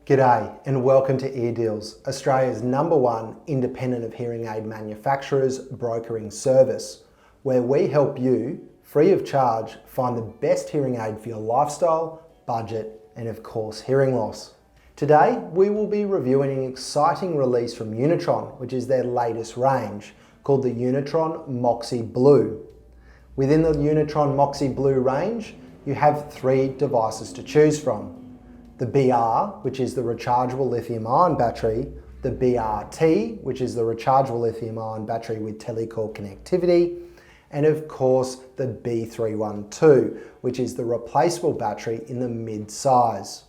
G'day and welcome to EarDeals, Australia's #1 independent of hearing aid manufacturers brokering service, where we help you, free of charge, find the best hearing aid for your lifestyle, budget, and of course hearing loss. Today we will be reviewing an exciting release from Unitron, which is their latest range, called the Unitron Moxi Blu. Within the Unitron Moxi Blu range, you have 3 devices to choose from. The B-R, which is the rechargeable lithium-ion battery, the B-RT, which is the rechargeable lithium-ion battery with telecall connectivity, and of course the B312, which is the replaceable battery in the mid-size.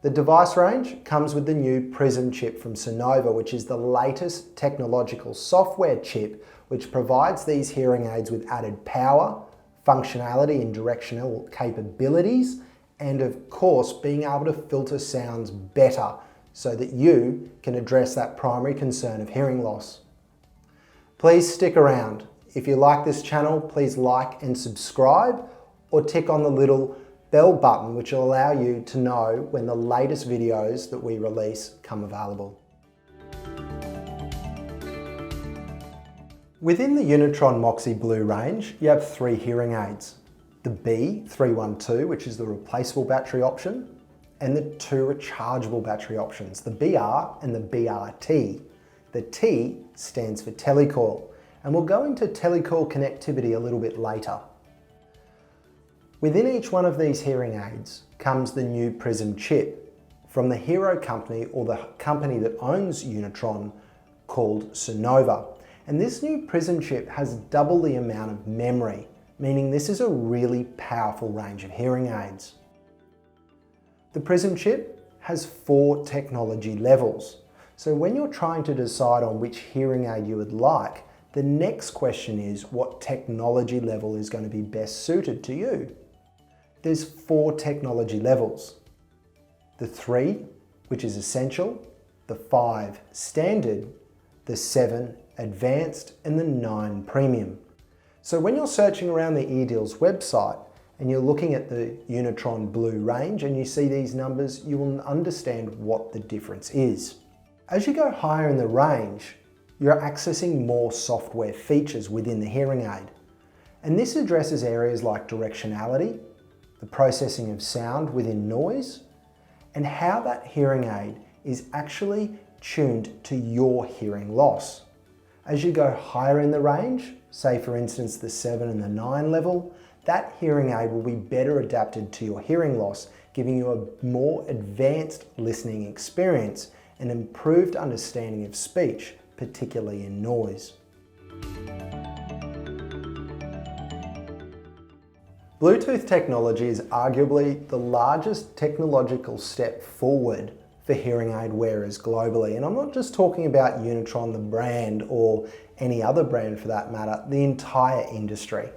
The device range comes with the new PRISM chip from Sonova, which is the latest technological software chip which provides these hearing aids with added power, functionality and directional capabilities, and of course being able to filter sounds better so that you can address that primary concern of hearing loss. Please stick around. If you like this channel, please like and subscribe, or tick on the little bell button which will allow you to know when the latest videos that we release come available. Within the Unitron Moxi Blu range, you have 3 hearing aids. The B312, which is the replaceable battery option, and the 2 rechargeable battery options, the BR and the BRT. The T stands for telecall, and we'll go into telecall connectivity a little bit later. Within each one of these hearing aids comes the new PRISM chip from the hero company, or the company that owns Unitron, called Sonova. And this new PRISM chip has double the amount of memory, meaning this is a really powerful range of hearing aids. The PRISM chip has 4 technology levels. So when you're trying to decide on which hearing aid you would like, the next question is what technology level is going to be best suited to you. There's 4 technology levels. The 3, which is essential, the 5, standard, the 7, advanced, and the 9, premium. So when you're searching around the EarDeals website and you're looking at the Unitron Blu range and you see these numbers, you will understand what the difference is. As you go higher in the range, you're accessing more software features within the hearing aid. And this addresses areas like directionality, the processing of sound within noise, and how that hearing aid is actually tuned to your hearing loss. As you go higher in the range, say for instance the 7 and the 9 level, that hearing aid will be better adapted to your hearing loss, giving you a more advanced listening experience and improved understanding of speech, particularly in noise. Bluetooth technology is arguably the largest technological step forward for hearing aid wearers globally. And I'm not just talking about Unitron the brand, or any other brand for that matter, the entire industry.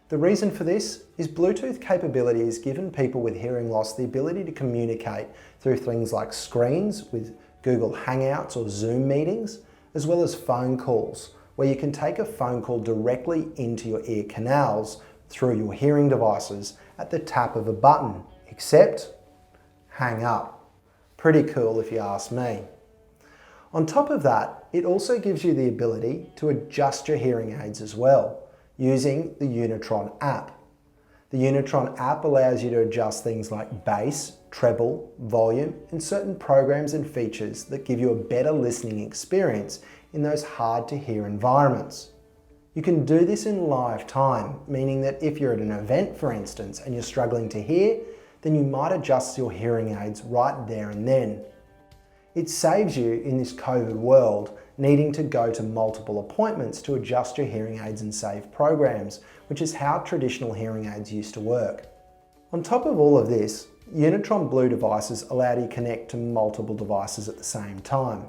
The reason for this is Bluetooth capability has given people with hearing loss the ability to communicate through things like screens with Google Hangouts or Zoom meetings, as well as phone calls, where you can take a phone call directly into your ear canals through your hearing devices at the tap of a button, except hang up. Pretty cool if you ask me. On top of that, it also gives you the ability to adjust your hearing aids as well, using the Unitron app. The Unitron app allows you to adjust things like bass, treble, volume, and certain programs and features that give you a better listening experience in those hard to hear environments. You can do this in live time, meaning that if you're at an event, for instance, and you're struggling to hear, then you might adjust your hearing aids right there and then. It saves you, in this COVID world, needing to go to multiple appointments to adjust your hearing aids and save programs, which is how traditional hearing aids used to work. On top of all of this, Unitron Blu devices allow you to connect to multiple devices at the same time.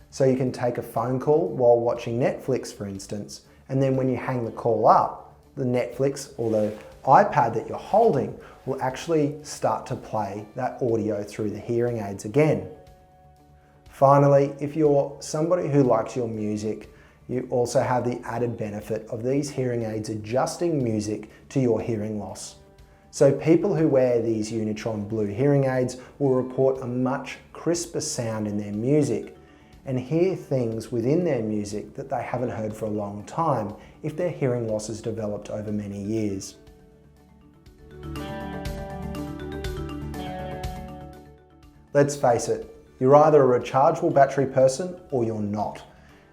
So you can take a phone call while watching Netflix, for instance, and then when you hang the call up, the Netflix or the iPad that you're holding will actually start to play that audio through the hearing aids again. Finally, if you're somebody who likes your music you also have the added benefit of these hearing aids adjusting music to your hearing loss. So people who wear these Unitron Blu hearing aids will report a much crisper sound in their music and hear things within their music that they haven't heard for a long time if their hearing loss has developed over many years. Let's face it, you're either a rechargeable battery person or you're not.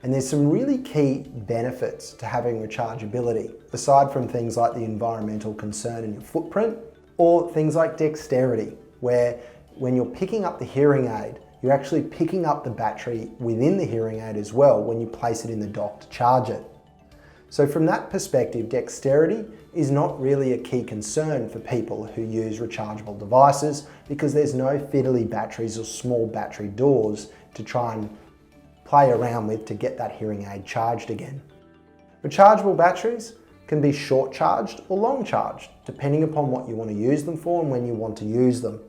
And there's some really key benefits to having rechargeability, aside from things like the environmental concern in your footprint, or things like dexterity, where when you're picking up the hearing aid, you're actually picking up the battery within the hearing aid as well when you place it in the dock to charge it. So from that perspective, dexterity is not really a key concern for people who use rechargeable devices because there's no fiddly batteries or small battery doors to try and play around with to get that hearing aid charged again. Rechargeable batteries can be short charged or long charged, depending upon what you want to use them for and when you want to use them.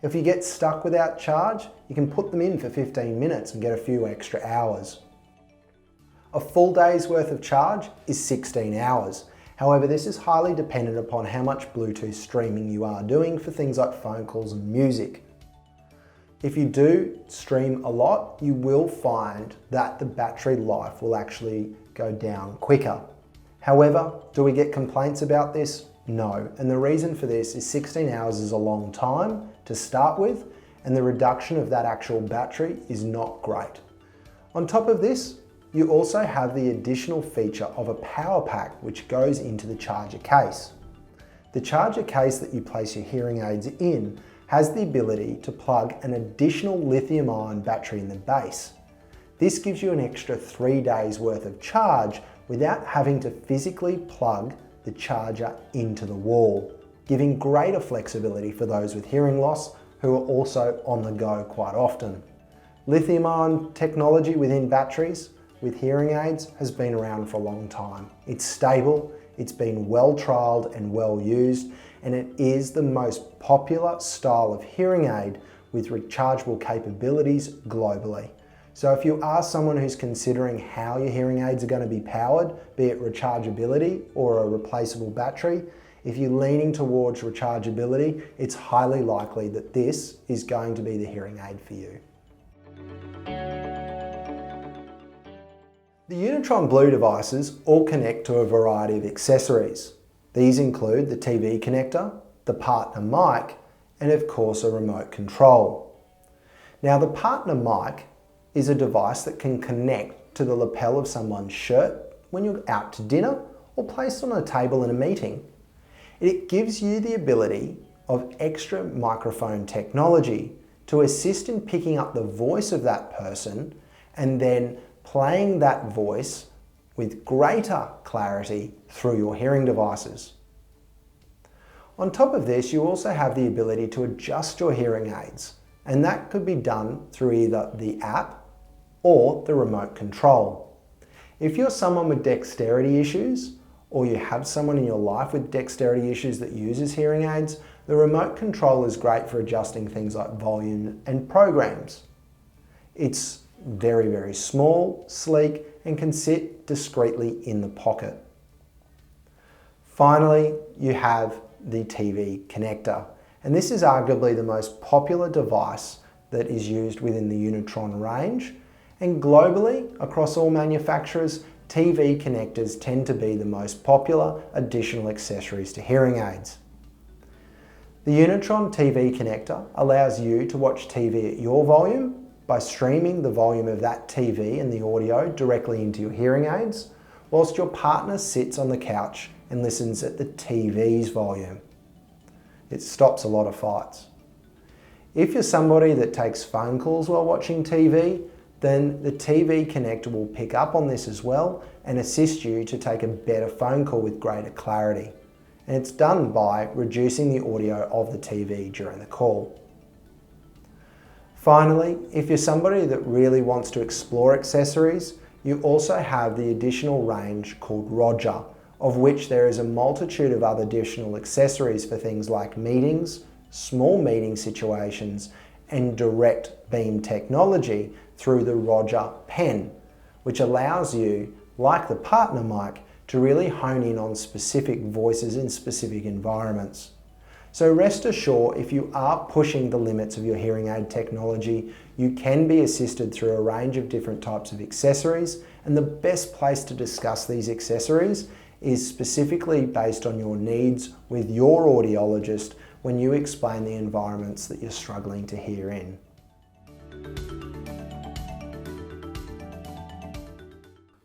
If you get stuck without charge, you can put them in for 15 minutes and get a few extra hours. A full day's worth of charge is 16 hours. However, this is highly dependent upon how much Bluetooth streaming you are doing for things like phone calls and music. If you do stream a lot, you will find that the battery life will actually go down quicker. However, do we get complaints about this? No. And the reason for this is 16 hours is a long time to start with, and the reduction of that actual battery is not great. On top of this, you also have the additional feature of a power pack which goes into the charger case. The charger case that you place your hearing aids in has the ability to plug an additional lithium-ion battery in the base. This gives you an extra 3 days worth of charge without having to physically plug the charger into the wall, giving greater flexibility for those with hearing loss who are also on the go quite often. Lithium-ion technology within batteries with hearing aids has been around for a long time. It's stable, it's been well trialed and well used, and it is the most popular style of hearing aid with rechargeable capabilities globally. So if you are someone who's considering how your hearing aids are going to be powered, be it rechargeability or a replaceable battery, if you're leaning towards rechargeability, it's highly likely that this is going to be the hearing aid for you. The Unitron Blu devices all connect to a variety of accessories. These include the TV connector, the partner mic, and of course a remote control. Now the partner mic is a device that can connect to the lapel of someone's shirt when you're out to dinner or placed on a table in a meeting. It gives you the ability of extra microphone technology to assist in picking up the voice of that person and then playing that voice with greater clarity through your hearing devices. On top of this, you also have the ability to adjust your hearing aids, and that could be done through either the app or the remote control. If you're someone with dexterity issues, or you have someone in your life with dexterity issues that uses hearing aids, the remote control is great for adjusting things like volume and programs. It's very, very small, sleek, and can sit discreetly in the pocket. Finally, you have the TV connector, and this is arguably the most popular device that is used within the Unitron range, and globally, across all manufacturers, TV connectors tend to be the most popular additional accessories to hearing aids. The Unitron TV connector allows you to watch TV at your volume by streaming the volume of that TV and the audio directly into your hearing aids, whilst your partner sits on the couch and listens at the TV's volume. It stops a lot of fights. If you're somebody that takes phone calls while watching TV, then the TV connector will pick up on this as well and assist you to take a better phone call with greater clarity. And it's done by reducing the audio of the TV during the call. Finally, if you're somebody that really wants to explore accessories, you also have the additional range called Roger, of which there is a multitude of other additional accessories for things like meetings, small meeting situations, and direct beam technology through the Roger pen, which allows you like the partner mic, to really hone in on specific voices in specific environments. So rest assured, if you are pushing the limits of your hearing aid technology, you can be assisted through a range of different types of accessories, and the best place to discuss these accessories is specifically based on your needs with your audiologist when you explain the environments that you're struggling to hear in.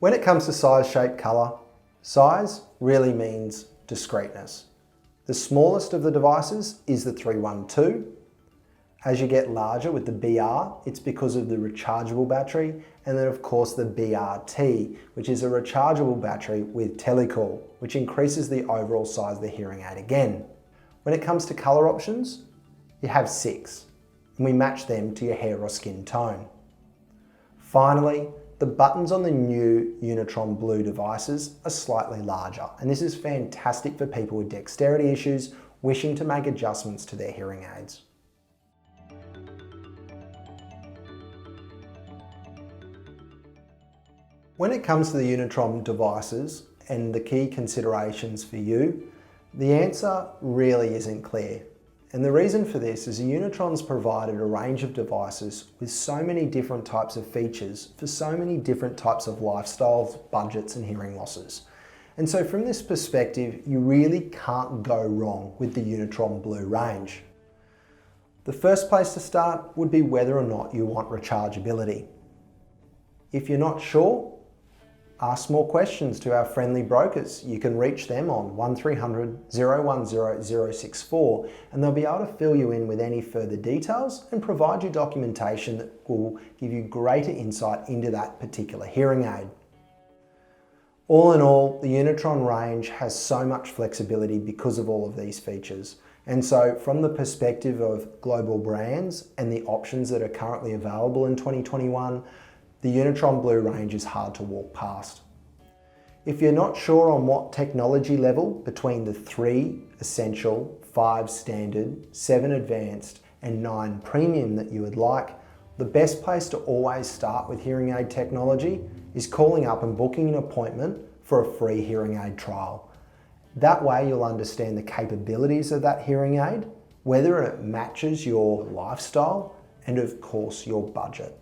When it comes to size, shape, colour, size really means discreteness. The smallest of the devices is the 312. As you get larger with the BR, it's because of the rechargeable battery, and then of course the BRT, which is a rechargeable battery with telecall, which increases the overall size of the hearing aid again. When it comes to colour options, you have 6, and we match them to your hair or skin tone. Finally, the buttons on the new Unitron Blu devices are slightly larger, and this is fantastic for people with dexterity issues wishing to make adjustments to their hearing aids. When it comes to the Unitron devices and the key considerations for you, the answer really isn't clear. And the reason for this is Unitron's provided a range of devices with so many different types of features for so many different types of lifestyles, budgets and hearing losses. And so from this perspective, you really can't go wrong with the Unitron Blu range. The first place to start would be whether or not you want rechargeability. If you're not sure, ask more questions to our friendly brokers. You can reach them on 1300 010 064 and they'll be able to fill you in with any further details and provide you documentation that will give you greater insight into that particular hearing aid. All in all, the Unitron range has so much flexibility because of all of these features. And so from the perspective of global brands and the options that are currently available in 2021, the Unitron Blu range is hard to walk past. If you're not sure on what technology level between the 3 essential, 5 standard, 7 advanced and 9 premium that you would like, the best place to always start with hearing aid technology is calling up and booking an appointment for a free hearing aid trial. That way you'll understand the capabilities of that hearing aid, whether it matches your lifestyle and of course your budget.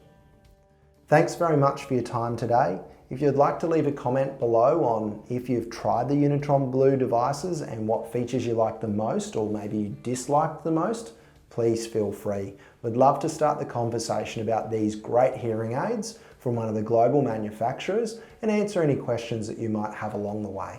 Thanks very much for your time today. If you'd like to leave a comment below on if you've tried the Unitron Blu devices and what features you like the most or maybe you disliked the most, please feel free. We'd love to start the conversation about these great hearing aids from one of the global manufacturers and answer any questions that you might have along the way.